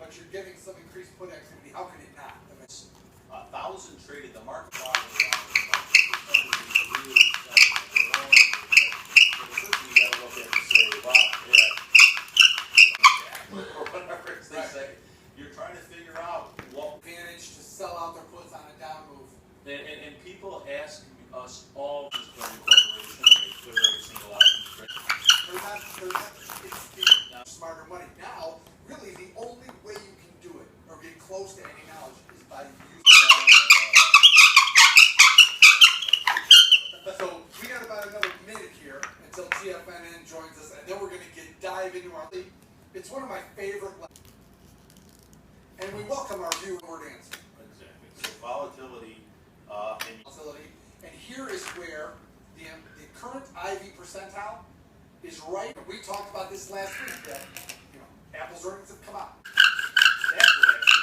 but you're getting some increased put activity. How can it not? I mean, 1,000 traded. The market value around really selling their own. So the first thing you got to look at and say, wow, yeah, or whatever they say. You're trying to figure out what advantage to sell out their puts on a down move. and people ask us all this during corporation, and they clear every single option trade. They're not, it's smarter money. Now, really, the only way you can do it or get close to any knowledge is by using So we got about another minute here until TFNN joins us, and then we're going to dive into our league. It's one of my favorite lessons. And we welcome our viewer answer. Exactly. So volatility And here is where the current IV percentile is right. We talked about this last week that Apple's earnings have come out. That's what actually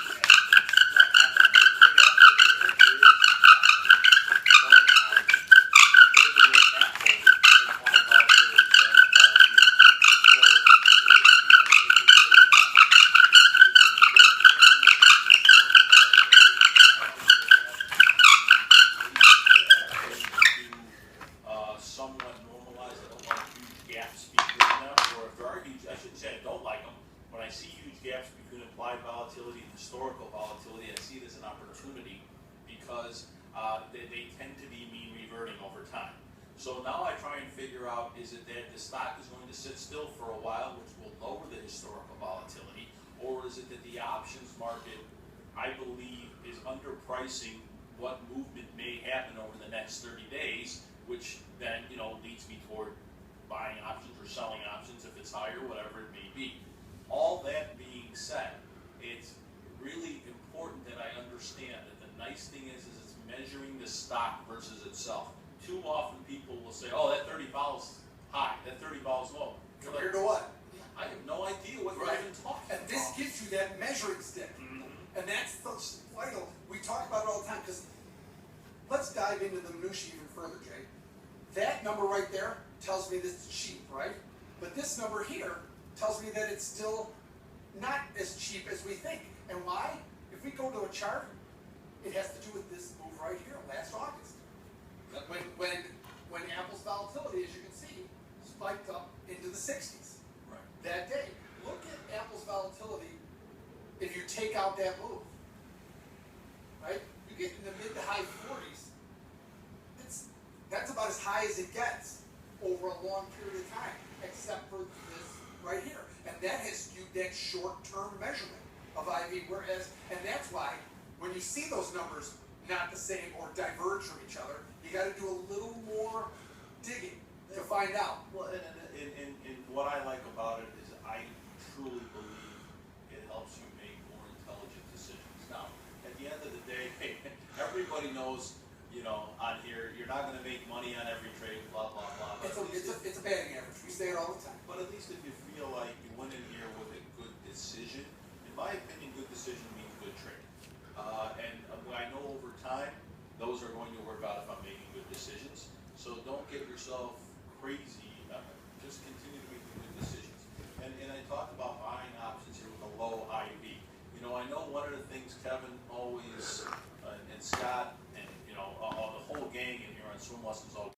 somewhat normalized. I don't like huge gaps between them, or if there are huge, I shouldn't say I don't like them. When I see huge gaps between implied volatility and historical volatility, I see it as an opportunity because they tend to be mean reverting over time. So now I try and figure out, is it that the stock is going to sit still for a while, which will lower the historical volatility, or is it that the options market, I believe, is underpricing what movement may happen over the next 30 days, which then leads me toward buying options or selling options if it's higher, whatever it may be. All that being said, it's really important that I understand that the nice thing is it's measuring the stock versus itself. Too often people will say, oh, that 30 vol's high, that 30 vol's low. Compared to what? I have no idea what you're even talking about. And this gives you that measuring stick. And that's vital. We talk about it all the time because let's dive into the minutia even further, Jay. That number right there tells me this is cheap, right? But this number here tells me that it's still not as cheap as we think. And why? If we go to a chart, it has to do with this move right here last August. When Apple's volatility, as you can see, spiked up into the 60s that day. Look at Apple's volatility if you take out that move, right? You get in the mid to high 40s. That's about as high as it gets over a long period of time, except for this right here. And that has skewed that short-term measurement of IV, and that's why when you see those numbers not the same or diverge from each other, you got to do a little more digging to find out. Well, and what I like about it is I truly believe it helps you make more intelligent decisions. Now, at the end of the day, everybody knows, on here, you're not going to make money on every trade, blah, blah, blah. It's a batting average. We say it all the time. But at least if you feel like you went in here with a good decision, in my opinion, good decision means good trade. And I know over time, those are going to work out if I'm making good decisions. So don't get yourself crazy. Just continue to make good decisions. And I talked about buying options here with a low IV. I know one of the things Kevin always, and Scott, and the whole gang in here on Swim Lessons always